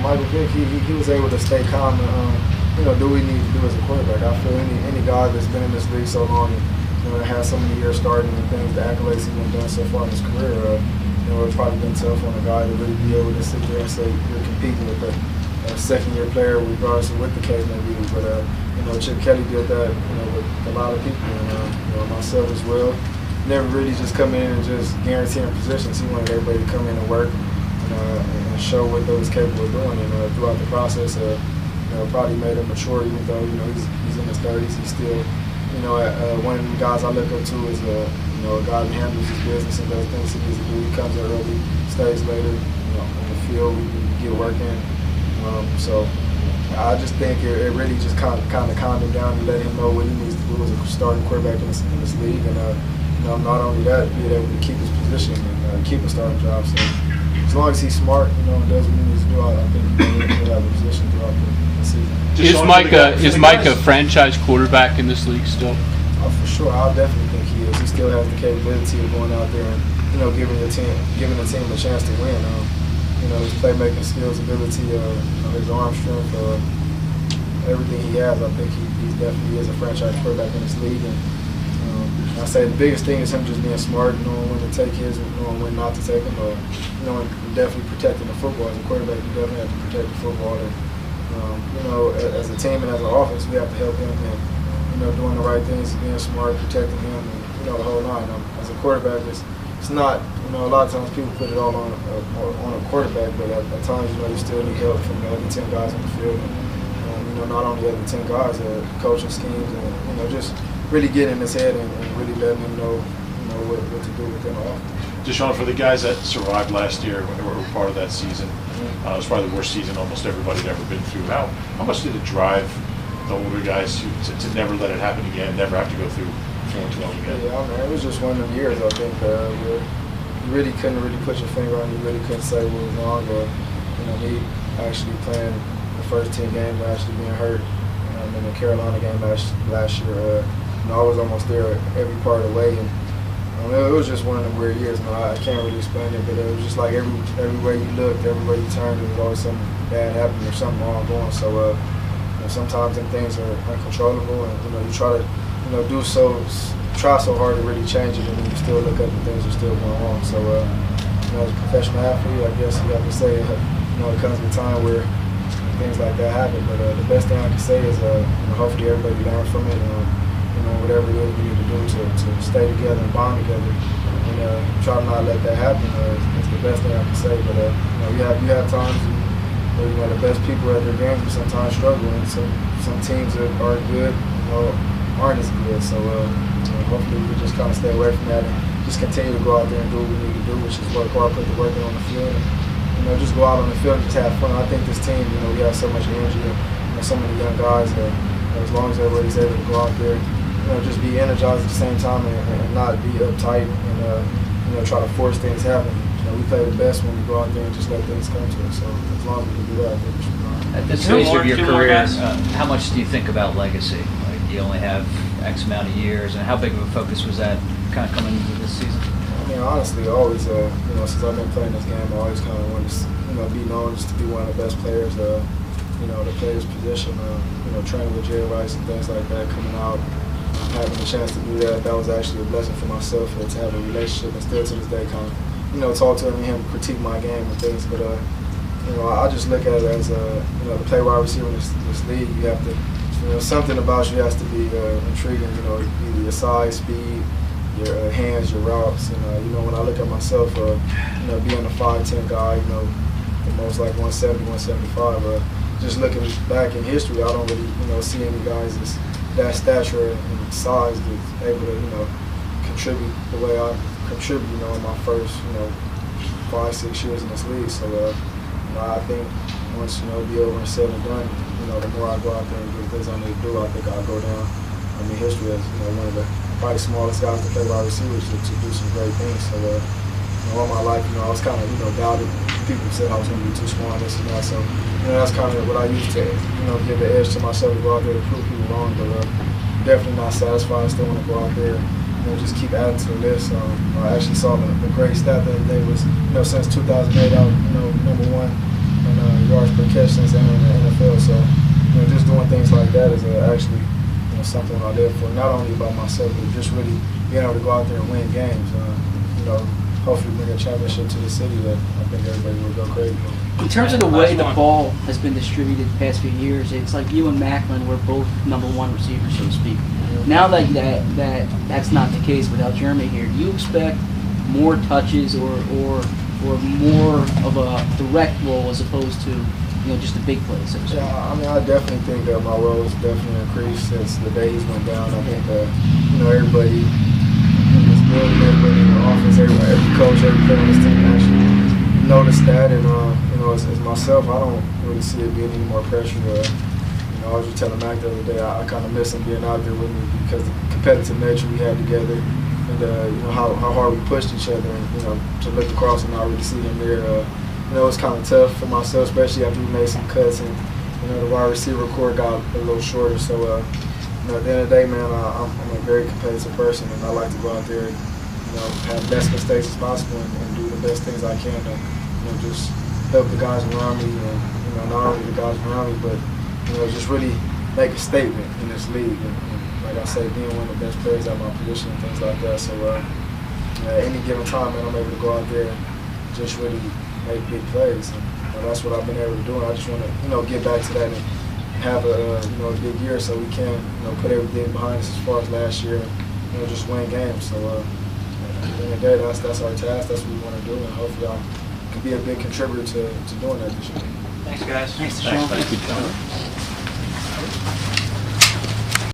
Michael Vick, he was able to stay calm and, do what he needs to do as a quarterback. I feel any guy that's been in this league so long and, has so many years starting and things, the accolades he's done so far in his career, it's probably been tough on a guy to really be able to sit there and say you're competing with a second-year player, regardless of what the case may be. But, Chip Kelly did that, with a lot of people, and, myself as well. Never really just come in and just guarantee him positions. He wanted everybody to come in and work and show what they was capable of doing. And throughout the process, probably made him mature, even though, he's in his 30s. He's still, one of the guys I look up to is a guy who handles his business and does things he needs to do. He comes in early, stays later, on the field, we get working. So I just think it really just kind of calmed him down and let him know what he needs to do as a starting quarterback in this league. And not only that, being able to keep his position and keep a starting job. So as long as he's smart, and does what he needs to do, I think he'll have a position throughout the season. Is Mike a franchise quarterback in this league still? For sure, I definitely think he is. He still has the capability of going out there and giving the team a chance to win. His playmaking skills, ability, his arm strength, everything he has. I think he definitely is a franchise quarterback in this league. And I say the biggest thing is him just being smart, knowing when to take his and knowing when not to take him. And definitely protecting the football. As a quarterback, you definitely have to protect the football. And as a team and as an offense, we have to help him and doing the right things, being smart, protecting him, and the whole line. As a quarterback, it's not, a lot of times people put it all on a quarterback, but at times, you still need help from the other 10 guys on the field. And, not only the other 10 guys, coaching schemes, and, just really getting in his head and really letting him know, what to do within the offense. Desean, for the guys that survived last year and were part of that season, it was probably the worst season almost everybody had ever been through. How much did it drive the older guys to never let it happen again, never have to go through 4-12 again? Yeah, it was just one of them years, I think, where you really couldn't put your finger on it. You really couldn't say what was wrong. But, me actually playing the first 10 games, actually being hurt in the Carolina game last year, I was almost there every part of the way. And it was just one of them weird years. I can't really explain it, but it was just like everywhere you looked, everywhere you turned, there was always something bad happening or something wrong going. So sometimes them things are uncontrollable, and you try to try so hard to really change it, and then you still look up and things are still going wrong. So as a professional athlete, I guess you have to say it comes to a time where things like that happen. But the best thing I can say is hopefully everybody learn from it. Whatever it is we need to do to stay together and bond together, and try to not let that happen. It's the best thing I can say. But you have times where the best people at their games will sometimes struggle, and some teams that are good aren't as good. So hopefully we can just kind of stay away from that and just continue to go out there and do what we need to do, which is work hard, put the work in on the field, and just go out on the field and just have fun. I think this team, we have so much energy and so many young guys that as long as everybody's able to go out there, just be energized at the same time and not be uptight and try to force things to happen. We play the best when we go out there and just let things come to us. So as long as we can do that, I think we should be fine. At this stage of your career, how much do you think about legacy? Like, you only have X amount of years, and how big of a focus was that kind of coming into this season? Honestly, always, since I've been playing this game, I always kind of wanted to, be known just to be one of the best players, to play this position, training with Jerry Rice and things like that, coming out. Having a chance to do that was actually a blessing for myself, to have a relationship and still to this day kind of, talk to him and him critique my game and things. But, I just look at it as, to play wide receiver in this league, you have to, something about you has to be intriguing, either your size, speed, your hands, your routes. And, when I look at myself, being a 5'10" guy, the most like 170, 175, just looking back in history, I don't really, see any guys that stature and size that's able to, contribute the way I contribute, in my first, 5-6 years in this league. So, I think once, be over and said and done, the more I go out there and do the things I need to do, I think I'll go down in history as, one of the probably smallest guys to play wide receivers to do some great things. So, all my life, I was kind of, doubted. People said I was going to be too small and this and that. So, that's kind of what I used to, give the edge to myself to go out there to prove people wrong. But definitely not satisfied. Still want to go out there, just keep adding to the list. I actually saw the great stat the other day was, since 2008, I was, #1 in yards per catch since entering the NFL. So, just doing things like that is actually something I live for. Not only about myself, but just really being able to go out there and win games. Hopefully bring a championship to the city that I think everybody will go crazy for. In terms of the way the ball has been distributed the past few years, it's like you and Macklin were both #1 receivers, so to speak. Now that's not the case without Jeremy here, do you expect more touches or more of a direct role as opposed to just a big play? So to speak? Yeah, I mean, I definitely think that my role has definitely increased since the days went down. I think everybody in this building, everybody in the office, every coach, every player on this team actually noticed that. And as myself, I don't really see it being any more pressure. I was just telling Mac the other day, I kind of miss him being out there with me because of the competitive nature we had together, and how hard we pushed each other, and to look across and not really see him there. It was kind of tough for myself, especially after we made some cuts and the wide receiver core got a little shorter. So at the end of the day, man, I'm a very competitive person, and I like to go out there and have the best mistakes as possible and do the best things I can to just help the guys around me, and not only the guys around me, but just really make a statement in this league. And like I said, being one of the best players at my position and things like that. So at any given time, man, I'm able to go out there and just really make big plays. And that's what I've been able to do. And I just want to get back to that and have a big year so we can put everything behind us as far as last year and just win games. So at the end of the day, that's our task. That's what we want to do, and hopefully I can be a big contributor to doing that this year. Thanks, guys. Thanks, Thanks. Sean.